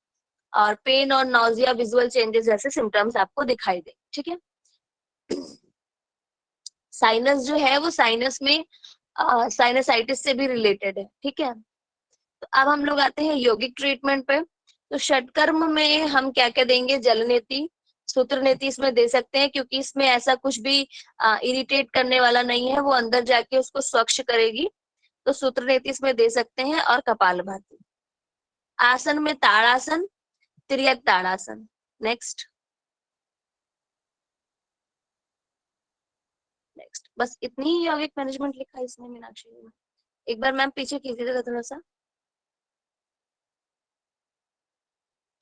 और पेन और नॉजिया विजुअल चेंजेस जैसे सिम्टम्स आपको दिखाई दे, ठीक है। साइनस जो है वो साइनस में साइनसाइटिस से भी रिलेटेड है, ठीक है। तो अब हम लोग आते हैं यौगिक ट्रीटमेंट पे। तो षटकर्म में हम क्या क्या देंगे, जलनेति, सूत्रनेति इसमें दे सकते हैं क्योंकि इसमें ऐसा कुछ भी इरिटेट करने वाला नहीं है, वो अंदर जाके उसको स्वच्छ करेगी, तो सूत्रनेति इसमें दे सकते हैं। और कपालभाति। आसन में ताड़ासन, तिर्यक ताड़ासन। नेक्स्ट नेक्स्ट, बस इतनी ही यौगिक मैनेजमेंट लिखा है इसमें मीनाक्षी जी ने। एक बार मैम पीछे कीजिएगा थोड़ा सा,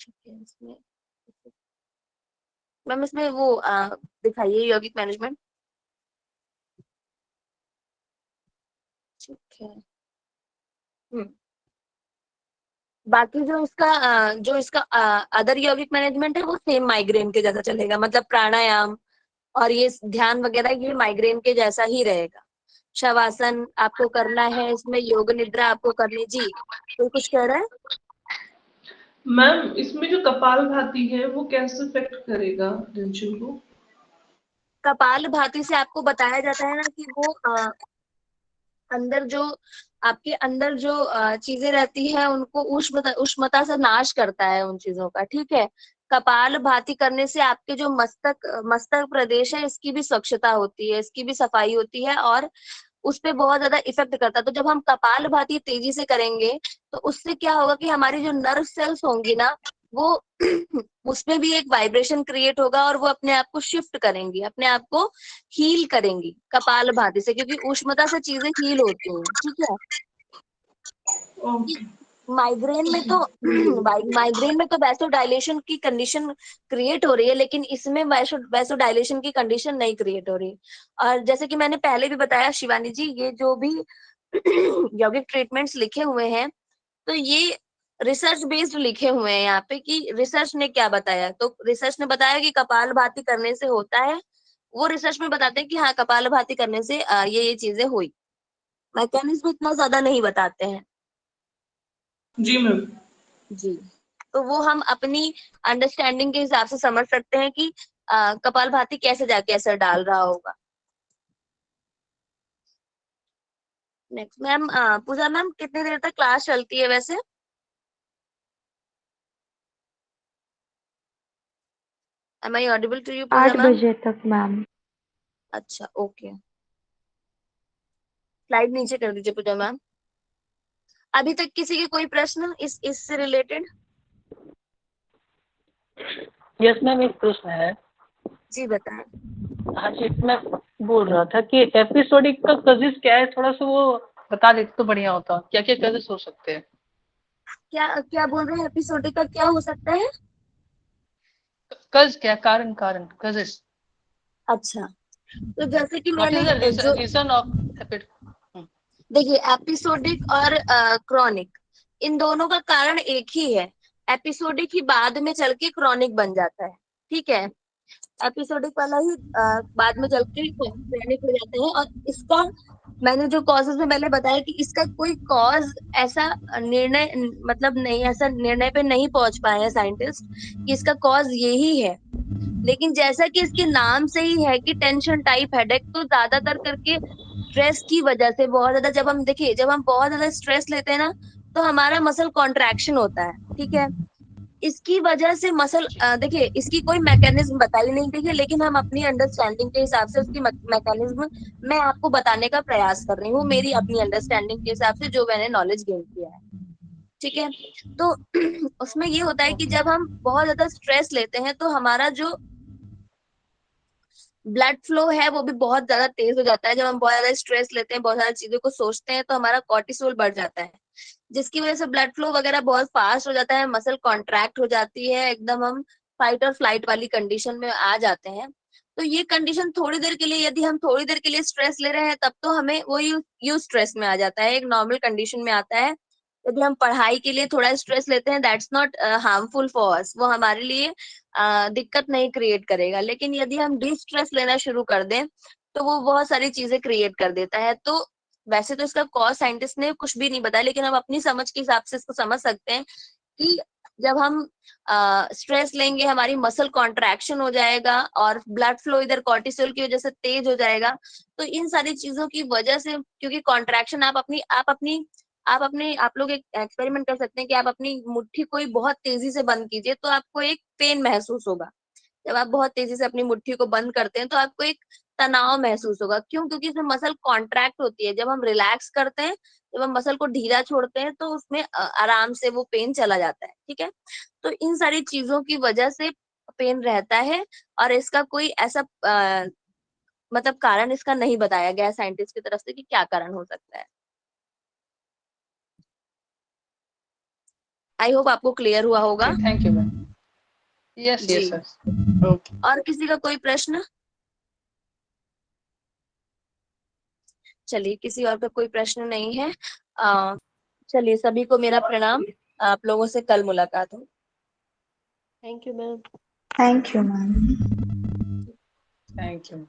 ठीक है। इसमें मैम इसमें वो दिखाइए यौगिक मैनेजमेंट, ठीक है। बाकी जो इसका अदर यौगिक मैनेजमेंट है वो सेम माइग्रेन के जैसा चलेगा, मतलब प्राणायाम और ये ध्यान वगैरह ये माइग्रेन के जैसा ही रहेगा। शवासन आपको करना है, इसमें योग निद्रा आपको करनी। जी तो कुछ कह रहा है मैम, इसमें जो कपालभाति है वो कैसे इफेक्ट करेगा टेंशन को? कपाल भाती से आपको बताया जाता है ना कि वो अंदर जो आपके अंदर जो चीजें रहती है उनको उष्मता से नाश करता है उन चीजों का, ठीक है। कपाल भाती करने से आपके जो मस्तक प्रदेश है इसकी भी स्वच्छता होती है, इसकी भी सफाई होती है, और उस पे बहुत ज्यादा इफेक्ट करता है। तो जब हम कपाल भाती तेजी से करेंगे तो उससे क्या होगा कि हमारी जो नर्व सेल्स होंगी ना वो उसमें भी एक वाइब्रेशन क्रिएट होगा, और वो अपने आप को शिफ्ट करेंगी, अपने आप को हील करेंगी कपाल भाती से, क्योंकि उष्मता से चीजें हील होती हैं, ठीक है। ओके। माइग्रेन में तो माइग्रेन में तो वैसोडाइलेशन की कंडीशन क्रिएट हो रही है, लेकिन इसमें वैसोडाइलेशन की कंडीशन नहीं क्रिएट हो रही। और जैसे कि मैंने पहले भी बताया शिवानी जी, ये जो भी यौगिक ट्रीटमेंट्स लिखे हुए हैं तो ये रिसर्च बेस्ड लिखे हुए हैं यहाँ पे कि रिसर्च ने क्या बताया। तो रिसर्च ने बताया कि कपालभाति करने से होता है, वो रिसर्च में बताते हैं कि हाँ कपालभाति करने से ये चीजें हुई। मैकेनिज्म इतना ज्यादा नहीं बताते हैं। जी मैम। जी तो वो हम अपनी अंडरस्टैंडिंग के हिसाब से समझ सकते हैं कि कपालभाति कैसे जाके असर डाल रहा होगा। नेक्स्ट मैम, पूजा मैम कितनी देर तक क्लास चलती है वैसे? Am I audible to you Pooja 8 ma'am? बजे तक मैम। अच्छा ओके, स्लाइड नीचे कर दीजिए पूजा मैम। अभी तक किसी के कोई प्रश्न इससे रिलेटेड? यस मैम, एक प्रश्न है। जी बताएं। हाँ जी, मैं बोल रहा था कि एपिसोडिक का कजिस क्या है, थोड़ा सा वो बता देते तो बढ़िया होता। क्या क्या कजिस हो सकते हैं? क्या क्या बोल रहे हैं, एपिसोडिक का क्या हो सकता है? कज क्या, कारण कारण कजिस। अच्छा तो जैसे कि व्हाट इज मैंने द जो रीजन ऑफ देखिए एपिसोडिक और क्रॉनिक, इन दोनों का कारण एक ही है। एपिसोडिक ही बाद में चल के क्रॉनिक बन जाता है, ठीक है। एपिसोडिक वाला ही बाद में चल के क्रॉनिक हो जाता है। और इसका मैंने जो कॉजेज में पहले बताया कि इसका कोई कॉज ऐसा निर्णय मतलब नहीं, ऐसा निर्णय पे नहीं पहुंच पाए हैं साइंटिस्ट कि इसका कॉज यही है। लेकिन जैसा कि इसके नाम से ही है कि टेंशन टाइप हेडेक, तो ज्यादातर करके स्ट्रेस की वजह से बहुत ज्यादा, जब हम देखिए जब हम बहुत ज्यादा स्ट्रेस लेते हैं ना, तो हमारा मसल कॉन्ट्रैक्शन होता है, ठीक है। इसकी वजह से मसल देखिए इसकी कोई मैकेनिज्म बताई नहीं गई है, लेकिन हम अपनी अंडरस्टैंडिंग के हिसाब से उसकी मैकेनिज्म मैं आपको बताने का प्रयास कर रही हूँ, मेरी अपनी अंडरस्टैंडिंग के हिसाब से जो मैंने नॉलेज गेन किया है, ठीक है। तो उसमें ये होता है कि जब हम बहुत ज्यादा स्ट्रेस लेते हैं तो हमारा जो ब्लड फ्लो है वो भी बहुत ज्यादा तेज हो जाता है। जब हम बहुत ज्यादा स्ट्रेस लेते हैं, बहुत ज्यादा चीजों को सोचते हैं, तो हमारा कॉर्टिसोल बढ़ जाता है, जिसकी वजह से ब्लड फ्लो वगैरह बहुत फास्ट हो जाता है, मसल कॉन्ट्रैक्ट हो जाती है, एकदम हम फाइट और फ्लाइट वाली कंडीशन में आ जाते हैं। तो ये कंडीशन थोड़ी देर के लिए, यदि हम थोड़ी देर के लिए स्ट्रेस ले रहे हैं, तब तो हमें वो यू स्ट्रेस में आ जाता है, एक नॉर्मल कंडीशन में आता है। यदि हम पढ़ाई के लिए थोड़ा स्ट्रेस लेते हैं, that's not harmful for us, वो हमारे लिए दिक्कत नहीं क्रिएट करेगा। लेकिन यदि हम डी स्ट्रेस लेना शुरू कर दें, तो वो बहुत सारी चीजें क्रिएट कर देता है। तो वैसे तो इसका कॉज साइंटिस्ट ने कुछ भी नहीं बताया, लेकिन हम अपनी समझ के हिसाब से इसको समझ सकते हैं कि जब हम स्ट्रेस लेंगे, हमारी मसल कॉन्ट्रैक्शन हो जाएगा और ब्लड फ्लो इधर कॉर्टिसोल की वजह से तेज हो जाएगा। तो इन सारी चीजों की वजह से, क्योंकि कॉन्ट्रैक्शन आप लोग एक एक्सपेरिमेंट कर सकते हैं कि आप अपनी मुट्ठी को ही बहुत तेजी से बंद कीजिए, तो आपको एक पेन महसूस होगा। जब आप बहुत तेजी से अपनी मुट्ठी को बंद करते हैं तो आपको एक तनाव महसूस होगा। क्यों? क्योंकि इसमें मसल कॉन्ट्रैक्ट होती है। जब हम रिलैक्स करते हैं, जब हम मसल को ढीला छोड़ते हैं, तो उसमें आराम से वो पेन चला जाता है, ठीक है। तो इन सारी चीजों की वजह से पेन रहता है, और इसका कोई ऐसा मतलब कारण इसका नहीं बताया गया है साइंटिस्ट की तरफ से कि क्या कारण हो सकता है। आई होप आपको क्लियर हुआ होगा। Thank you ma'am. यस जी। Yes sir. ओके। और किसी का कोई प्रश्न? चलिए, किसी और का कोई प्रश्न नहीं है। चलिए, सभी को मेरा प्रणाम। आप लोगों से कल मुलाकात हो। Thank you, ma'am. Thank you ma'am. Thank you.